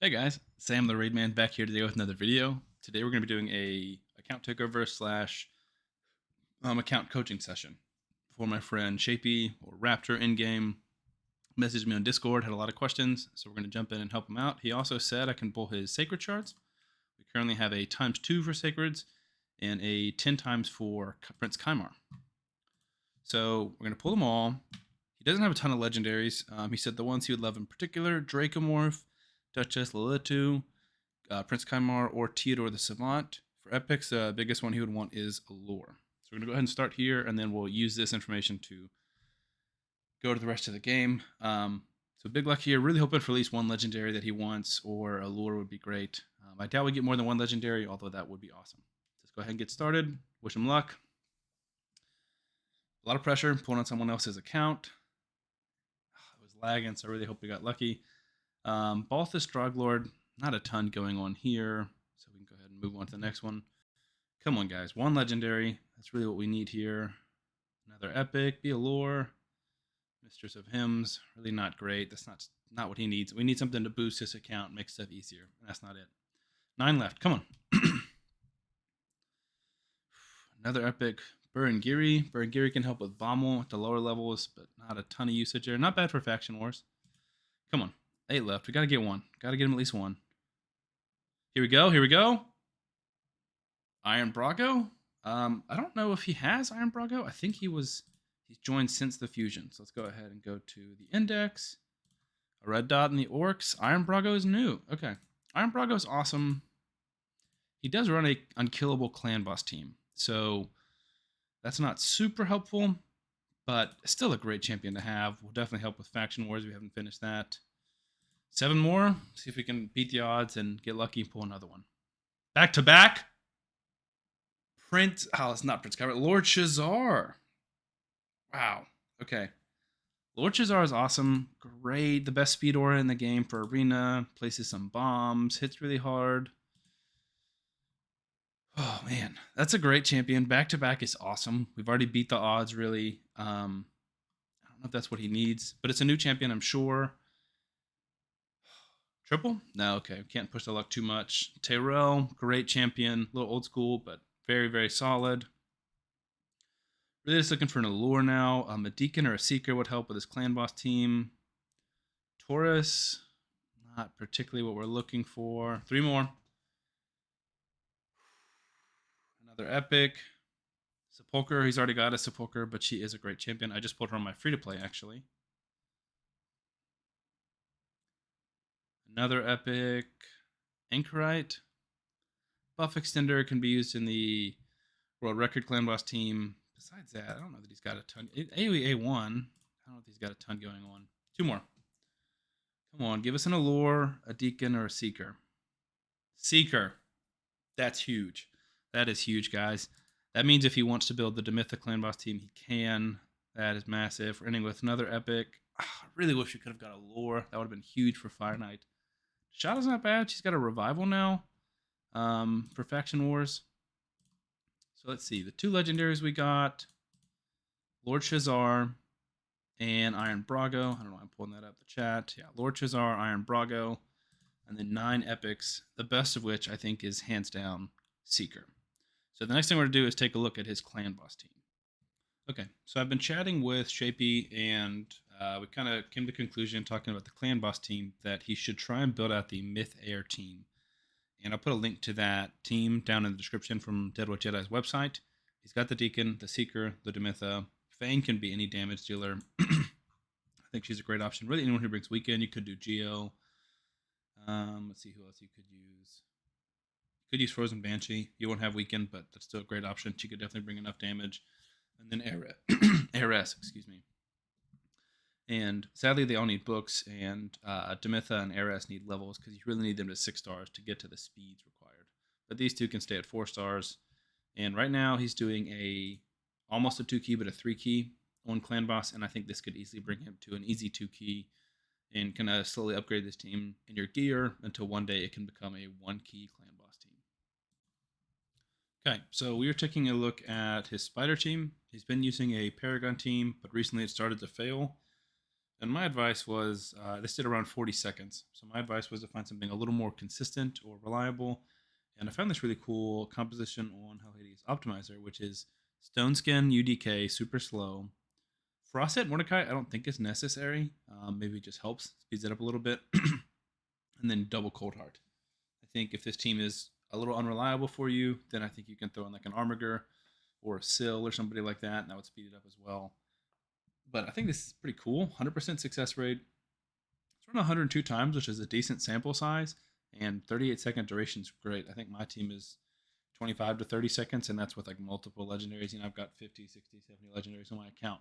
Hey guys, Sam the Raid Man back here today with another video. Today we're going to be doing a account takeover slash account coaching session for my friend Shapey or Raptor in game. Messaged me on Discord, had a lot of questions, so we're going to jump in and help him out. He also said I can pull his sacred shards. We currently have a ×2 for sacreds and a 10 times for Prince Kymar. So we're going to pull them all. He doesn't have a ton of legendaries. He said the ones he would love in particular: Dracomorph, Duchess Lilitu, Prince Kymar, or Theodore the Savant. For epics, the biggest one he would want is Allure. So we're going to go ahead and start here, and then we'll use this information to go to the rest of the game. So big luck here. Really hoping for at least one legendary that he wants, or Allure would be great. I doubt we get more than one legendary, although that would be awesome. Let's go ahead and get started. Wish him luck. A lot of pressure pulling on someone else's account. It was lagging, so I really hope we got lucky. Balthus Droglord, not a ton going on here, so we can go ahead and move on to the next one. Come on, guys. One legendary. That's really what we need here. Another epic. Be a lore. Mistress of Hymns. Really not great. That's not what he needs. We need something to boost his account, make stuff easier. That's not it. 9 left. Come on. Another epic. Burengiri. Burengiri can help with Bommel at the lower levels, but not a ton of usage there. Not bad for Faction Wars. Come on. 8 left. We got to get one. Got to get him at least one. Here we go. Here we go. Iron Brago. I don't know if he has Iron Brago. I think he's joined since the fusion. So let's go ahead and go to the index. A red dot in the orcs. Iron Brago is new. Okay. Iron Brago is awesome. He does run a unkillable clan boss team. So that's not super helpful, but still a great champion to have. Will definitely help with Faction Wars. We haven't finished that. 7 more. See if we can beat the odds and get lucky and pull another one. Back to back. It's not Prince Kymar. Lord Shazar. Wow. Okay. Lord Shazar is awesome. Great. The best speed aura in the game for arena. Places some bombs. Hits really hard. Oh, man. That's a great champion. Back to back is awesome. We've already beat the odds, really. I don't know if that's what he needs, but it's a new champion, I'm sure. Triple? No, okay. Can't push the luck too much. Tyrell, great champion. A little old school, but very, very solid. Really just looking for an allure now. A Deacon or a Seeker would help with his clan boss team. Taurus, not particularly what we're looking for. 3 more. Another epic. Sepulcher, he's already got a Sepulcher, but she is a great champion. I just pulled her on my free-to-play, actually. Another epic. Anchorite. Buff extender can be used in the World Record clan boss team. Besides that, I don't know that he's got a ton. AoE A1. I don't know if he's got a ton going on. 2 more. Come on, give us an allure, a deacon, or a seeker. Seeker. That's huge. That is huge, guys. That means if he wants to build the Demitha clan boss team, he can. That is massive. We're ending with another epic. I really wish we could have got a lore. That would have been huge for Fire Knight. Shadow's not bad. She's got a revival now for Faction Wars. So let's see. The 2 legendaries we got, Lord Shazar and Iron Brago. I don't know why I'm pulling that up the chat. Yeah, Lord Shazar, Iron Brago, and then 9 epics, the best of which I think is hands down Seeker. So the next thing we're going to do is take a look at his clan boss team. Okay, so I've been chatting with Shapey, and we kind of came to the conclusion, talking about the clan boss team, that he should try and build out the Myth Air team. And I'll put a link to that team down in the description from Deadwood Jedi's website. He's got the Deacon, the Seeker, the Demitha. Fane can be any damage dealer. I think she's a great option. Really, anyone who brings weekend. You could do Geo. Let's see who else you could use. You could use Frozen Banshee. You won't have weekend, but that's still a great option. She could definitely bring enough damage. And then Ares, excuse me. And sadly, they all need books, and Demitha and Ares need levels because you really need them to 6 stars to get to the speeds required. But these 2 can stay at 4 stars. And right now, he's doing almost a 2 key, but a 3 key on Clan Boss, and I think this could easily bring him to an easy 2 key and kind of slowly upgrade this team in your gear until one day it can become a 1 key Clan Boss team. Okay, so we are taking a look at his Spider team. He's been using a Paragon team, but recently it started to fail. And my advice was this did around 40 seconds. So my advice was to find something a little more consistent or reliable. And I found this really cool composition on Hades Optimizer, which is Stone Skin UDK, super slow. Frosted Mordecai, I don't think is necessary. Maybe it just helps, speeds it up a little bit. And then double Cold Heart. I think if this team is a little unreliable for you, then I think you can throw in like an Armiger or a Sill or somebody like that, and that would speed it up as well. But I think this is pretty cool. 100% success rate. It's run 102 times, which is a decent sample size, and 38-second duration is great. I think my team is 25 to 30 seconds, and that's with like multiple legendaries. I've got 50, 60, 70 legendaries on my account.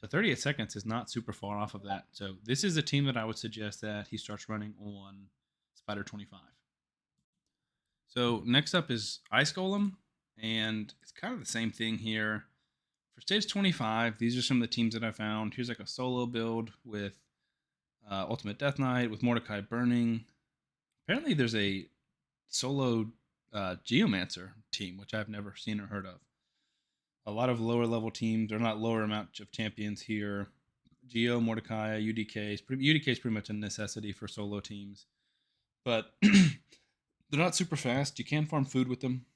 So 38 seconds is not super far off of that. So this is a team that I would suggest that he starts running on Spider 25. So next up is Ice Golem, and it's kind of the same thing here. For stage 25, these are some of the teams that I found. Here's like a solo build with Ultimate Death Knight, with Mordecai Burning. Apparently there's a solo Geomancer team, which I've never seen or heard of. A lot of lower level teams, or not lower amount of champions here. Geo, Mordecai, UDK. UDK is pretty much a necessity for solo teams. But they're not super fast. You can farm food with them,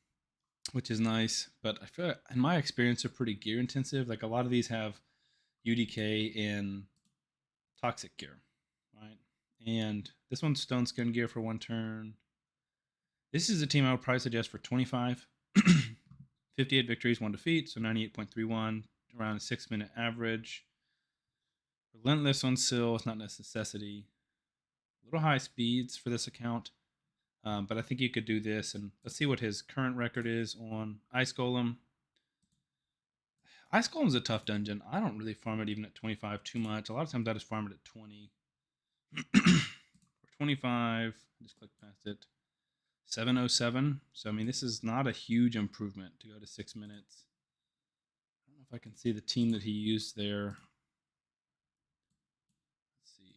which is nice. But I feel like, in my experience, they're pretty gear intensive. Like a lot of these have UDK in toxic gear, right? And this one's Stone Skin gear for one turn. This is a team I would probably suggest for 25. 58 victories, 1 defeat, so 98.31, around a 6-minute average. Relentless on Sill, it's not a necessity. A little high speeds for this account, but I think you could do this. And let's see what his current record is on Ice Golem. Ice Golem is a tough dungeon. I don't really farm it even at 25 too much. A lot of times I just farm it at 20. For 25, just click past it. 707. So, I mean, this is not a huge improvement to go to 6 minutes. I don't know if I can see the team that he used there. Let's see.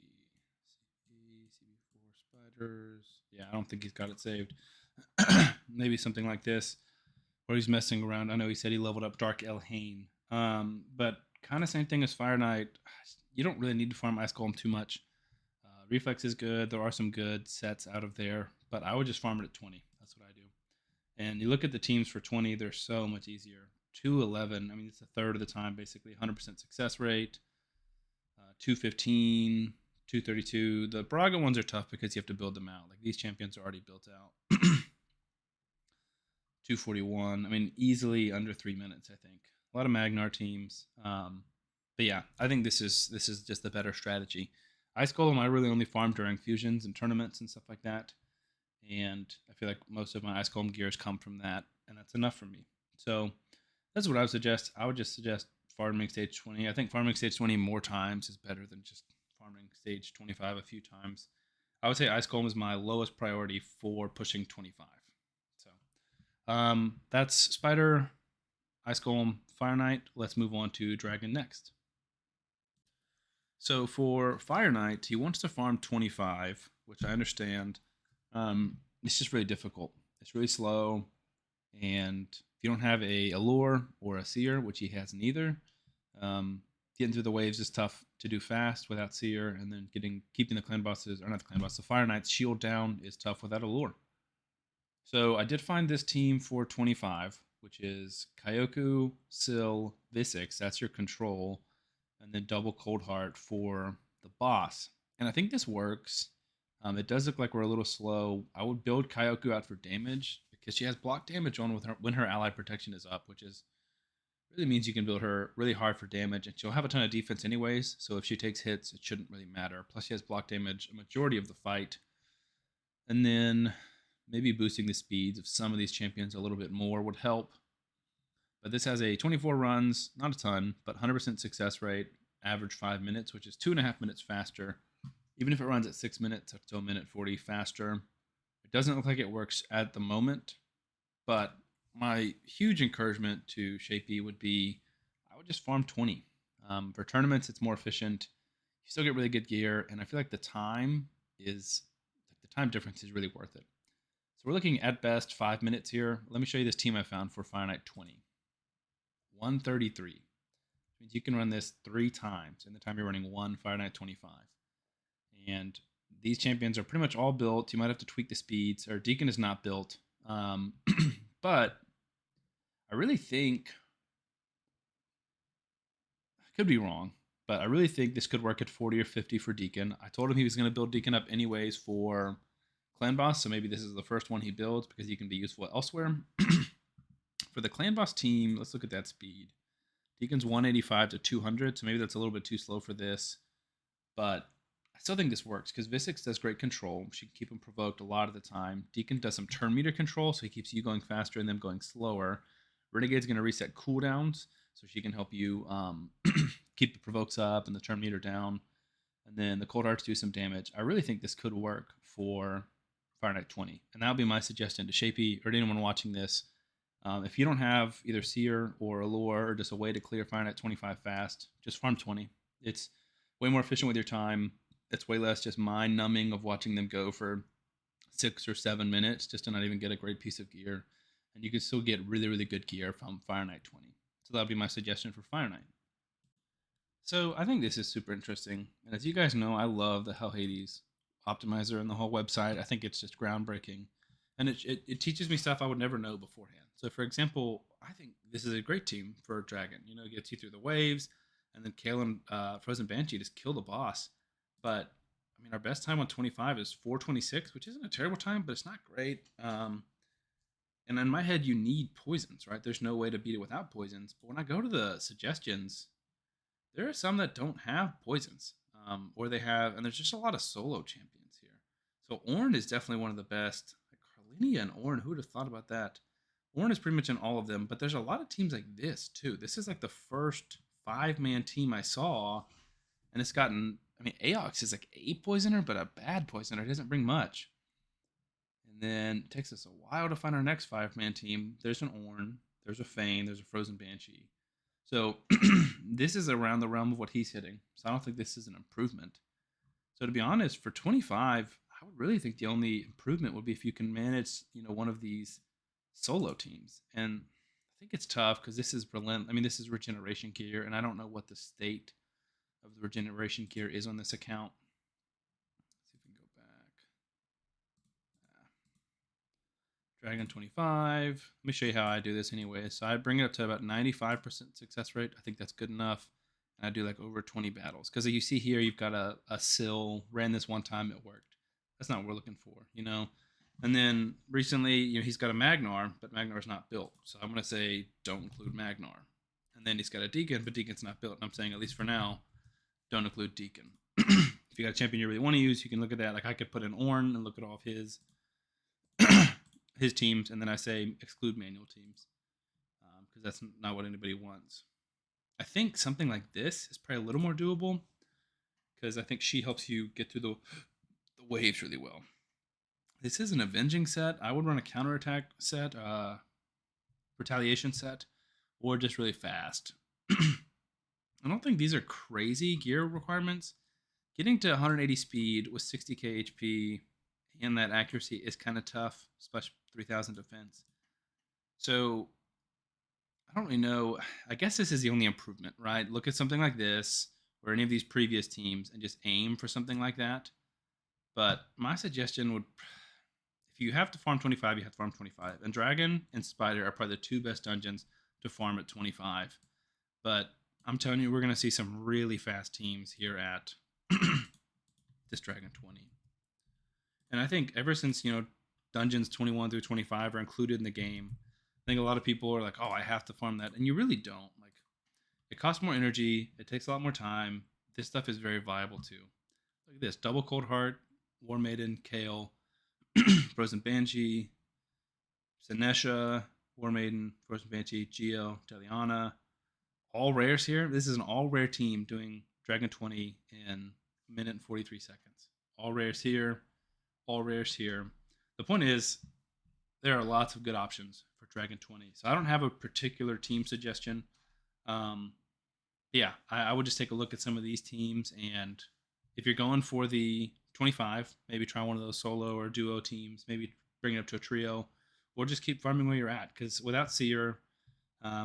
CB4 Spiders. Yeah, I don't think he's got it saved. Maybe something like this, or he's messing around. I know he said he leveled up Dark Elhain. But kind of same thing as Fire Knight. You don't really need to farm Ice Golem too much. Reflex is good. There are some good sets out of there, but I would just farm it at 20. That's what I do. And you look at the teams for 20, they're so much easier. 211, I mean, it's a third of the time, basically. 100% success rate. 215, 232. The Braga ones are tough because you have to build them out. Like these champions are already built out. 241. I mean, easily under 3 minutes, I think. A lot of Magnar teams. But yeah, I think this is just the better strategy. Ice Golem, I really only farm during fusions and tournaments and stuff like that. And I feel like most of my Ice Golem gears come from that, and that's enough for me. So that's what I would suggest. I would just suggest farming stage 20. I think farming stage 20 more times is better than just farming stage 25 a few times. I would say Ice Golem is my lowest priority for pushing 25. So that's Spider, Ice Golem, Fire Knight. Let's move on to Dragon next. So for Fire Knight, he wants to farm 25, which I understand. It's just really difficult. It's really slow, and if you don't have a Allure or a Seer, which he has neither, getting through the waves is tough to do fast without Seer, and then keeping the clan bosses, or not the clan boss, the Fire Knight's shield down is tough without Allure. So I did find this team for 25, which is Kyoku, Sill, Visix. That's your control, and then double Cold Heart for the boss. And I think this works. It does look like we're a little slow. I would build Kyoku out for damage because she has block damage on with her when her ally protection is up, which is really means you can build her really hard for damage, and she'll have a ton of defense anyways. So if she takes hits, it shouldn't really matter. Plus, she has block damage a majority of the fight, and then maybe boosting the speeds of some of these champions a little bit more would help. But this has a 24 runs, not a ton, but 100% success rate, average 5 minutes, which is 2.5 minutes faster. Even if it runs at 6 minutes, up to a minute 40 faster. It doesn't look like it works at the moment, but my huge encouragement to Shapey would be I would just farm 20. For tournaments, it's more efficient. You still get really good gear, and I feel like the time difference is really worth it. So we're looking at best 5 minutes here. Let me show you this team I found for Fire Knight 20. 133. which means you can run this 3 times in the time you're running one Fire Knight 25. And these champions are pretty much all built. You might have to tweak the speeds, or Deacon is not built. But I really think, I could be wrong, but I really think this could work at 40 or 50 for Deacon. I told him he was going to build Deacon up anyways for Clan Boss, so maybe this is the first one he builds because he can be useful elsewhere. For the Clan Boss team, let's look at that speed. Deacon's 185 to 200, so maybe that's a little bit too slow for this. But I still think this works because Visix does great control. She can keep him provoked a lot of the time. Deacon does some turn meter control, so he keeps you going faster and them going slower. Renegade's going to reset cooldowns, so she can help you keep the provokes up and the turn meter down. And then the Cold Hearts do some damage. I really think this could work for Fire Knight 20. And that'll be my suggestion to Shapey or to anyone watching this. If you don't have either Seer or Allure or just a way to clear Fire Knight 25 fast, just farm 20. It's way more efficient with your time. It's way less just mind numbing of watching them go for 6 or 7 minutes just to not even get a great piece of gear. And you can still get really, really good gear from Fire Knight 20. So that'll be my suggestion for Fire Knight. So I think this is super interesting. And as you guys know, I love the Hell Hades optimizer and the whole website. I think it's just groundbreaking. And it teaches me stuff I would never know beforehand. So for example, I think this is a great team for Dragon. You know, it gets you through the waves, and then Kale and Frozen Banshee just kill the boss. But I mean, our best time on 25 is 426, which isn't a terrible time, but it's not great. And in my head, you need poisons, right? There's no way to beat it without poisons. But when I go to the suggestions, there are some that don't have poisons, or they have, and there's just a lot of solo champions here. So Ornn is definitely one of the best. Like Carlinia and Ornn, who would have thought about that? Ornn is pretty much in all of them, but there's a lot of teams like this too. This is like the first 5-man team I saw, and it's gotten. I mean, Aox is like a poisoner, but a bad poisoner. It doesn't bring much. And then it takes us a while to find our next 5-man team. There's an Ornn, there's a Fane, there's a Frozen Banshee. So this is around the realm of what he's hitting. So I don't think this is an improvement. So to be honest, for 25, I would really think the only improvement would be if you can manage, one of these solo teams. And I think it's tough because this is this is regeneration gear, and I don't know what the state of the regeneration gear is on this account. Let's see if we can go back. Dragon 25. Let me show you how I do this anyway. So I bring it up to about 95% success rate. I think that's good enough. And I do like over 20 battles. Because you see here, you've got a Syl. Ran this one time, it worked. That's not what we're looking for, And then recently, he's got a Magnar, but Magnar's not built. So I'm going to say don't include Magnar. And then he's got a Deacon, but Deacon's not built. And I'm saying, at least for now, don't include Deacon. If you got a champion you really want to use, you can look at that. Like I could put in Ornn and look at all of his his teams, and then I say exclude manual teams because that's not what anybody wants. I think something like this is probably a little more doable because I think she helps you get through the waves really well. This is an avenging set. I would run a counterattack set, retaliation set, or just really fast. I don't think these are crazy gear requirements. Getting to 180 speed with 60k HP and that accuracy is kind of tough, especially 3000 defense. So I don't really know. I guess this is the only improvement, right? Look at something like this or any of these previous teams and just aim for something like that. But my suggestion would, if you have to farm 25, you have to farm 25. And Dragon and Spider are probably the 2 best dungeons to farm at 25. But I'm telling you, we're going to see some really fast teams here at this Dragon 20. And I think ever since, dungeons 21 through 25 are included in the game, I think a lot of people are like, oh, I have to farm that. And you really don't. Like, it costs more energy. It takes a lot more time. This stuff is very viable too. Look at this. Double Cold Heart, War Maiden, Kale, Frozen Banshee, Sinesha, War Maiden, Frozen Banshee, Geo, Deliana. All rares here. This is an all rare team doing Dragon 20 in a minute and 43 seconds. All rares here. All rares here. The point is, there are lots of good options for Dragon 20. So I don't have a particular team suggestion. I would just take a look at some of these teams, and if you're going for the 25, maybe try one of those solo or duo teams. Maybe bring it up to a trio, or just keep farming where you're at. Because without Seer,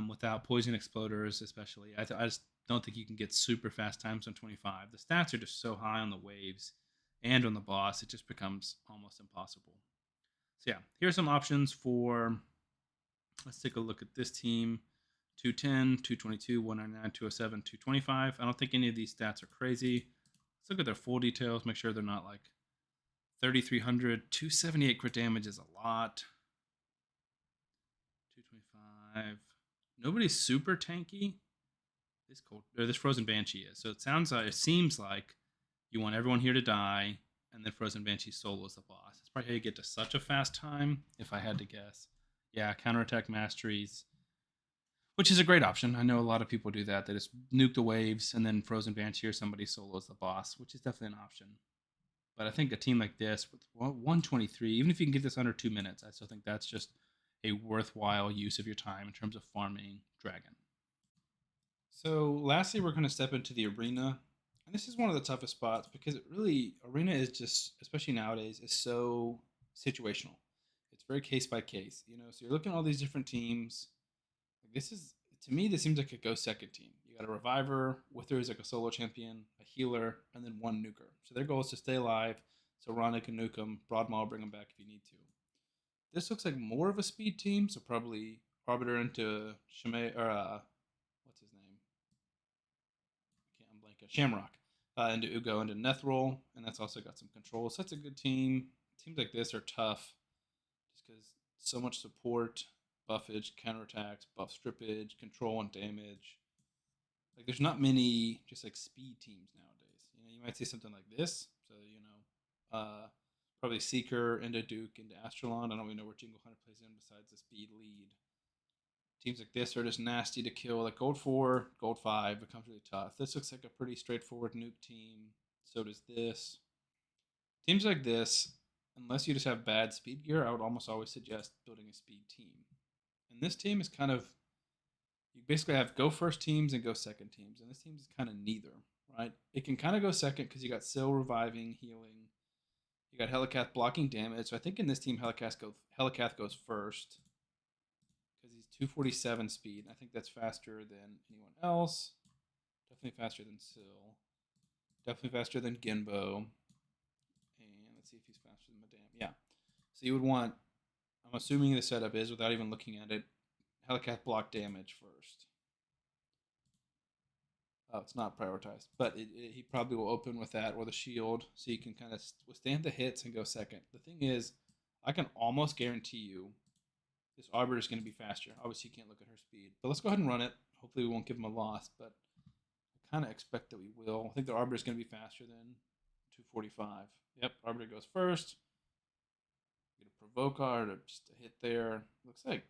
without Poison Exploders, especially, I just don't think you can get super fast times on 25. The stats are just so high on the waves and on the boss, it just becomes almost impossible. So yeah, here's some options for. Let's take a look at this team. 210, 222, 199, 207, 225. I don't think any of these stats are crazy. Let's look at their full details, make sure they're not like 3,300. 278 crit damage is a lot. 225. Nobody's super tanky. This Frozen Banshee is. So it seems like you want everyone here to die, and then Frozen Banshee solos the boss. That's probably how you get to such a fast time, if I had to guess. Yeah, counterattack masteries, which is a great option. I know a lot of people do that. They just nuke the waves, and then Frozen Banshee or somebody solos the boss, which is definitely an option. But I think a team like this with 123, even if you can get this under 2 minutes, I still think that's just a worthwhile use of your time in terms of farming Dragon. So lastly, we're going to step into the arena. And this is one of the toughest spots because arena is just, especially nowadays, is so situational. It's very case by case, so you're looking at all these different teams. To me, this seems like a go second team. You got a reviver, Wither is like a solo champion, a healer, and then one nuker. So their goal is to stay alive. So Rana can nuke them, Broadmaw bring them back if you need to. This looks like more of a speed team, so probably Arbiter into what's his name? I'm blanking. Shamrock into Ugo into Nethril, and that's also got some control. So that's a good team. Teams like this are tough just because so much support, buffage, counterattacks, buff strippage, control and damage. Like there's not many just like speed teams nowadays. You might see something like this. So probably Seeker into Duke into Astralon. I don't even know where Jingle Hunter plays in besides the speed lead. Teams like this are just nasty to kill. Like Gold 4, Gold 5 becomes really tough. This looks like a pretty straightforward nuke team. So does this. Teams like this, unless you just have bad speed gear, I would almost always suggest building a speed team. And this team is kind of, you basically have go first teams and go second teams. And this team is kind of neither, right? It can kind of go second because you got Syl reviving, healing. You got Helicath blocking damage. So I think in this team, Helicath goes first because he's 247 speed. I think that's faster than anyone else. Definitely faster than Syl. Definitely faster than Gimbo. And let's see if he's faster than Madame. Yeah. So you would want, I'm assuming the setup is, without even looking at it, Helicath block damage first. Oh, it's not prioritized, but he probably will open with that or the shield, so you can kind of withstand the hits and go second. The thing is, I can almost guarantee you this Arbiter is going to be faster. Obviously, you can't look at her speed, but let's go ahead and run it. Hopefully, we won't give him a loss, but I kind of expect that we will. I think the Arbiter is going to be faster than 245. Yep, Arbiter goes first. Get a provoke card or just a hit there. Looks like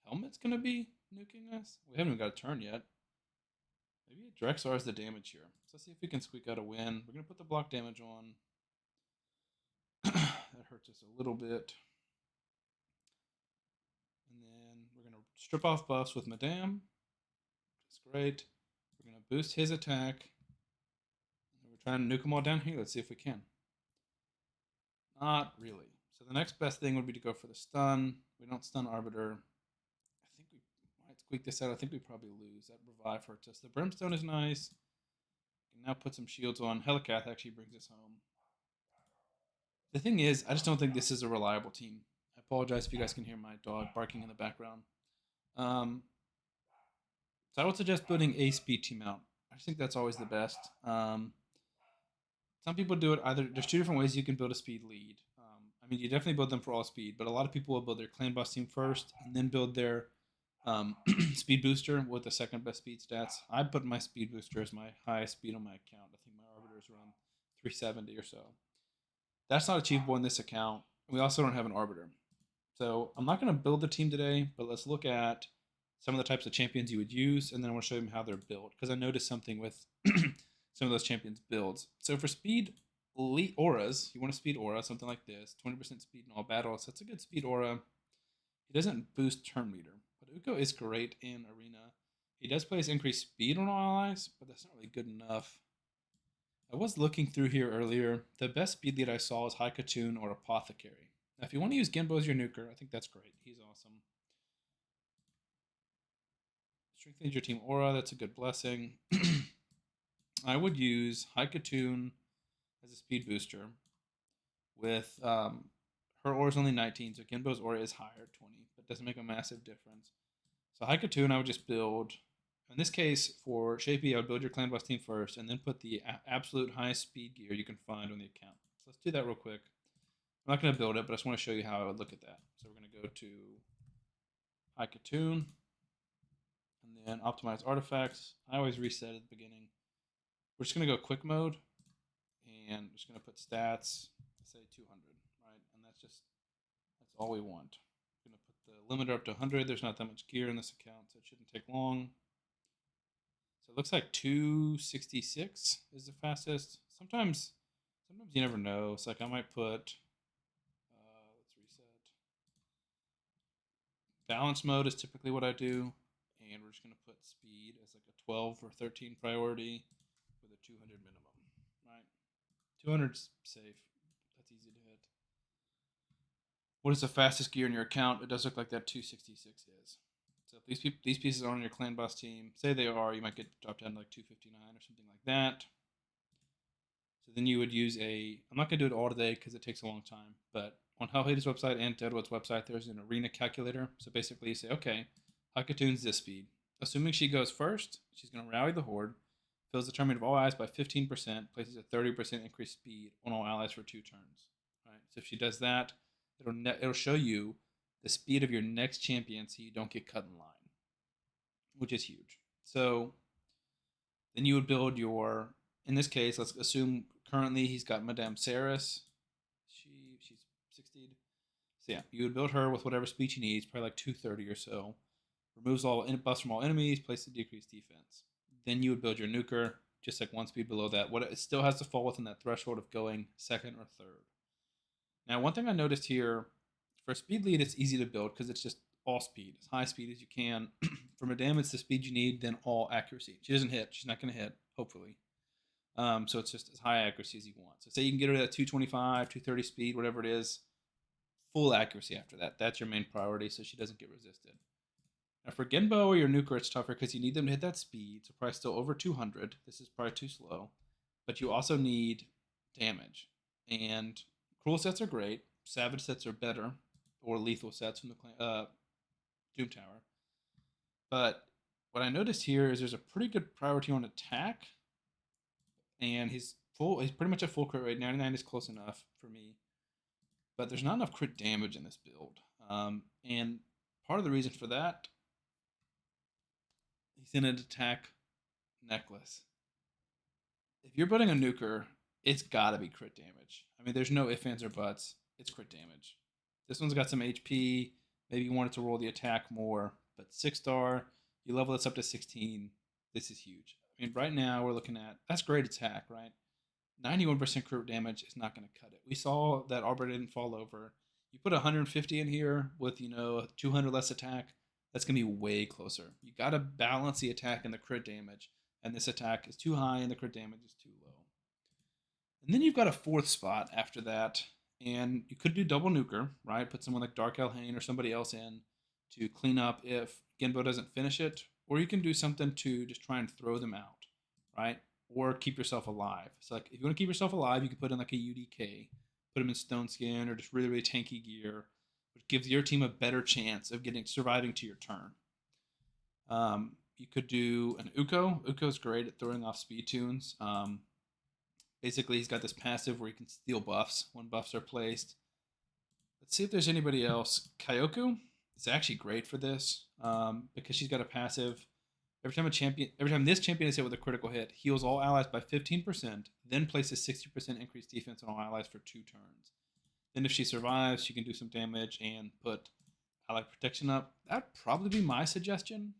Helmet's going to be nuking us. We haven't even got a turn yet. Maybe Drexar is the damage here. So let's see if we can squeak out a win. We're going to put the block damage on. That hurts us a little bit. And then we're going to strip off buffs with Madame. Which is great. We're going to boost his attack. And we're trying to nuke them all down here. Let's see if we can. Not really. So the next best thing would be to go for the stun. We don't stun Arbiter. I think we might squeak this out. I think we probably lose. That revive hurts us. The Brimstone is nice. We can now put some shields on. Helicath actually brings us home. The thing is, I just don't think this is a reliable team. I apologize if you guys can hear my dog barking in the background. So I would suggest building a speed team out. I just think that's always the best. Some people do it either. There's two different ways you can build a speed lead. You definitely build them for all speed, but a lot of people will build their clan boss team first and then build their speed booster with the second best speed stats. I put my speed booster as my highest speed on my account. I think my Arbiter is around 370 or so. That's not achievable in this account. We also don't have an Arbiter. So I'm not going to build the team today, but let's look at some of the types of champions you would use, and then I want to show you how they're built, because I noticed something with some of those champions builds. So for speed elite auras, you want a speed aura, something like this, 20% speed in all battles. That's a good speed aura. He doesn't boost turn meter, but Uko is great in arena. He does place increased speed on all allies, but that's not really good enough. I was looking through here earlier. The best speed lead I saw is High Katoon or Apothecary. Now, if you want to use Gimbo as your nuker, I think that's great. He's awesome. Strengthens your team aura. That's a good blessing. I would use Haikatoon as a speed booster with her aura is only 19, so Gimbo's aura is higher, 20, but doesn't make a massive difference. So Haikatoon, I would just build. In this case, for Shapey, I would build your clan boss team first, and then put the absolute highest speed gear you can find on the account. So let's do that real quick. I'm not going to build it, but I just want to show you how I would look at that. So we're going to go to Haikatoon, and then optimize artifacts. I always reset at the beginning. We're just going to go quick mode, and just going to put stats, say 200, right? And that's all we want. I'm going to put the limiter up to 100. There's not that much gear in this account, so it shouldn't take long. So it looks like 266 is the fastest. Sometimes you never know. It's like I might put, let's reset. Balance mode is typically what I do, and we're just going to put speed as like a 12 or 13 priority with a 200 minimum, right? 200's safe. That's easy to hit. What is the fastest gear in your account? It does look like that 266 is. So if these pieces are on your clan boss team, say they are, you might get dropped down to like 259 or something like that. So then you would use I'm not going to do it all today because it takes a long time, but on Hellhater's website and Deadwood's website, there's an arena calculator. So basically you say, okay, Haikatoon's this speed. Assuming she goes first, she's going to rally the horde, fills the tournament of all allies by 15%, places a 30% increased speed on all allies for 2 turns. Right? So if she does that, it'll show you the speed of your next champion so you don't get cut in line, which is huge. So then you would build in this case, let's assume currently he's got Madame Saris. She's 60'd. So yeah, you would build her with whatever speed she needs, probably like 230 or so. Removes all buffs from all enemies, places decreased defense. Then you would build your nuker, just like 1 speed below that. It still has to fall within that threshold of going 2nd or 3rd. Now, one thing I noticed here, for a speed lead, it's easy to build because it's just all speed, as high speed as you can. For Madame, it's the speed you need, then all accuracy. She doesn't hit. She's not going to hit, hopefully. So it's just as high accuracy as you want. So say you can get her to that 225, 230 speed, whatever it is, full accuracy after that. That's your main priority so she doesn't get resisted. Now for Gimbo or your nuker, it's tougher because you need them to hit that speed, so probably still over 200. This is probably too slow. But you also need damage. And cruel sets are great. Savage sets are better, or lethal sets from the Doom Tower. But what I noticed here is there's a pretty good priority on attack, and he's pretty much a full crit rate. 99 is close enough for me, but there's not enough crit damage in this build. And part of the reason for that, he's in an attack necklace. If you're building a nuker, it's gotta be crit damage. I mean, there's no ifs, ands, or buts. It's crit damage. This one's got some HP. Maybe you want it to roll the attack more, but 6-star, you level this up to 16. This is huge. I mean, right now we're looking at, that's great attack, right? 91% crit damage is not going to cut it. We saw that Arbor didn't fall over. You put 150 in here with, 200 less attack, that's going to be way closer. You got to balance the attack and the crit damage, and this attack is too high and the crit damage is too low. And then you've got a 4th spot after that, and you could do double nuker, right? Put someone like Dark Elhane or somebody else in to clean up if Gimbo doesn't finish it, or you can do something to just try and throw them out, right? Or keep yourself alive. So like if you want to keep yourself alive, you can put in like a UDK, put them in stone skin or just really, really tanky gear, which gives your team a better chance of surviving to your turn. You could do an Uko. Uko's great at throwing off speed tunes. Basically, he's got this passive where he can steal buffs when buffs are placed. Let's see if there's anybody else. Kyoku is actually great for this because she's got a passive. Every time this champion is hit with a critical hit, heals all allies by 15%, then places 60% increased defense on all allies for 2 turns. Then if she survives, she can do some damage and put ally protection up. That'd probably be my suggestion.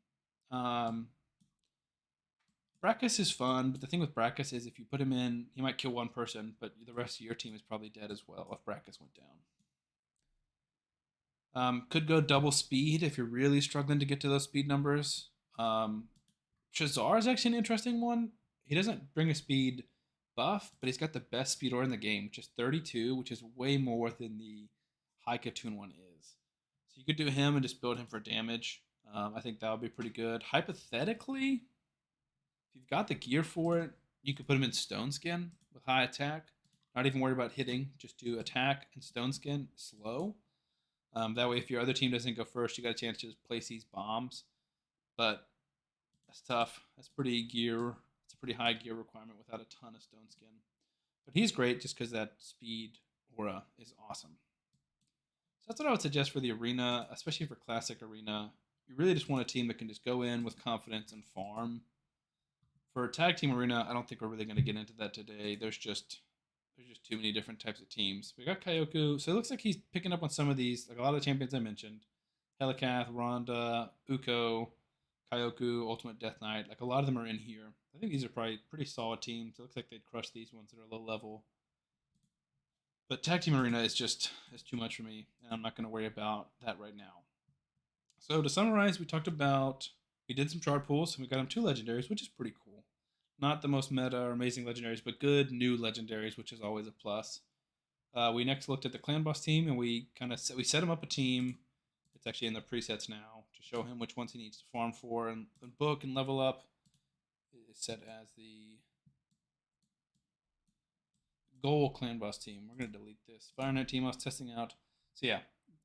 Brackus is fun, but the thing with Brackus is if you put him in, he might kill one person, but the rest of your team is probably dead as well if Brackus went down. Could go double speed if you're really struggling to get to those speed numbers. Shazar is actually an interesting one. He doesn't bring a speed buff, but he's got the best speed aura in the game, which is 32, which is way more than the Haikatoon one is. So you could do him and just build him for damage. I think that would be pretty good. Hypothetically, if you've got the gear for it, you could put him in Stone Skin with high attack. Not even worry about hitting, just do attack and Stone Skin slow. That way, if your other team doesn't go first, you got a chance to just place these bombs. But that's tough. That's pretty gear. It's a pretty high gear requirement without a ton of Stone Skin. But he's great just because that speed aura is awesome. So that's what I would suggest for the arena, especially for Classic Arena. You really just want a team that can just go in with confidence and farm. For a Tag Team Arena, I don't think we're really going to get into that today. There's just too many different types of teams. We got Kyoku, so it looks like he's picking up on some of these, like a lot of the champions I mentioned. Helikath, Ronda, Uko, Kyoku, Ultimate Death Knight. Like a lot of them are in here. I think these are probably pretty solid teams. It looks like they'd crush these ones that are low level. But Tag Team Arena is just too much for me, and I'm not going to worry about that right now. So to summarize, we did some shard pulls, and we got them 2 legendaries, which is pretty cool. Not the most meta or amazing legendaries, but good new legendaries, which is always a plus. We next looked at the Clan Boss team, and we set him up a team. It's actually in the presets now to show him which ones he needs to farm for and book and level up. It's set as the Goal Clan Boss team. We're going to delete this. Fire Knight team I was testing out. So yeah,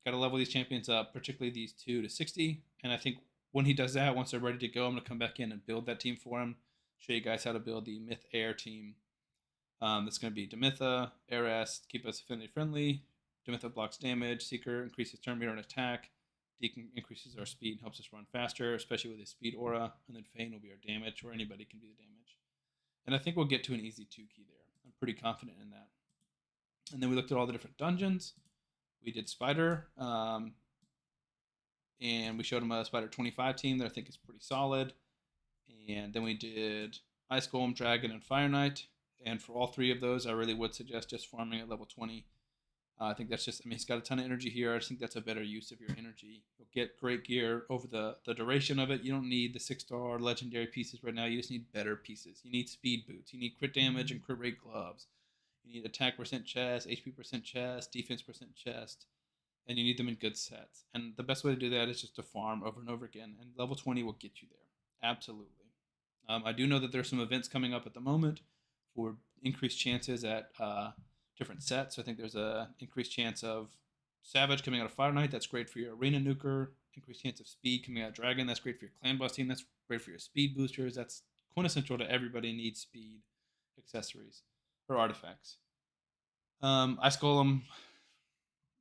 got to level these champions up, particularly these 2 to 60. And I think when he does that, once they're ready to go, I'm going to come back in and build that team for him. Show you guys how to build the Myth Air team. That's going to be Demitha, Ares, keep us affinity friendly. Demitha blocks damage. Seeker increases turn meter and attack. Deacon increases our speed and helps us run faster, especially with his speed aura. And then Fane will be our damage, or anybody can be the damage. And I think we'll get to an easy 2 key there. I'm pretty confident in that. And then we looked at all the different dungeons. We did Spider, and we showed him a Spider 25 team that I think is pretty solid. And then we did Ice Golem, Dragon, and Fire Knight. And for all 3 of those, I really would suggest just farming at level 20. I think that's just, he's got a ton of energy here. I just think that's a better use of your energy. You'll get great gear over the duration of it. You don't need the 6-star legendary pieces right now. You just need better pieces. You need speed boots. You need crit damage and crit rate gloves. You need attack % chest, HP % chest, defense % chest. And you need them in good sets. And the best way to do that is just to farm over and over again. And level 20 will get you there. Absolutely. I do know that there's some events coming up at the moment for increased chances at different sets. So I think there's a increased chance of Savage coming out of Fire Knight. That's great for your Arena Nuker. Increased chance of Speed coming out of Dragon. That's great for your Clan Boss team. That's great for your Speed boosters. That's quintessential to everybody needs speed accessories or artifacts. Ice Golem,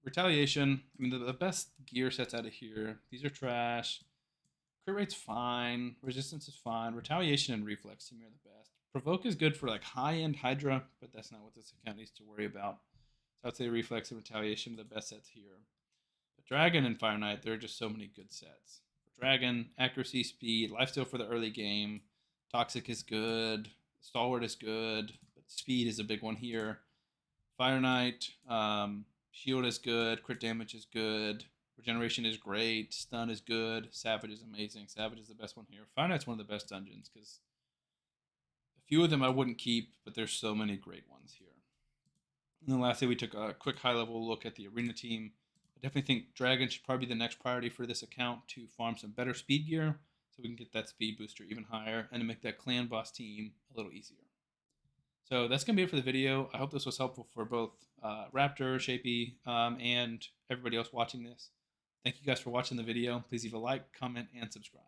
Retaliation. I mean, the best gear sets out of here. These are trash. Crit rate's fine. Resistance is fine. Retaliation and Reflex to me are the best. Provoke is good for like high-end Hydra, but that's not what this account needs to worry about. So I'd say Reflex and Retaliation are the best sets here. But Dragon and Fire Knight, there are just so many good sets. For Dragon, accuracy, speed, lifesteal for the early game. Toxic is good. Stalwart is good, but speed is a big one here. Fire Knight, shield is good. Crit damage is good. Regeneration is great. Stun is good. Savage is amazing. Savage is the best one here. Fire Knight's one of the best dungeons because a few of them I wouldn't keep, but there's so many great ones here. And then lastly, we took a quick high-level look at the arena team. I definitely think Dragon should probably be the next priority for this account to farm some better speed gear so we can get that speed booster even higher and to make that Clan Boss team a little easier. So that's going to be it for the video. I hope this was helpful for both Raptor, Shapey, and everybody else watching this. Thank you guys for watching the video. Please leave a like, comment, and subscribe.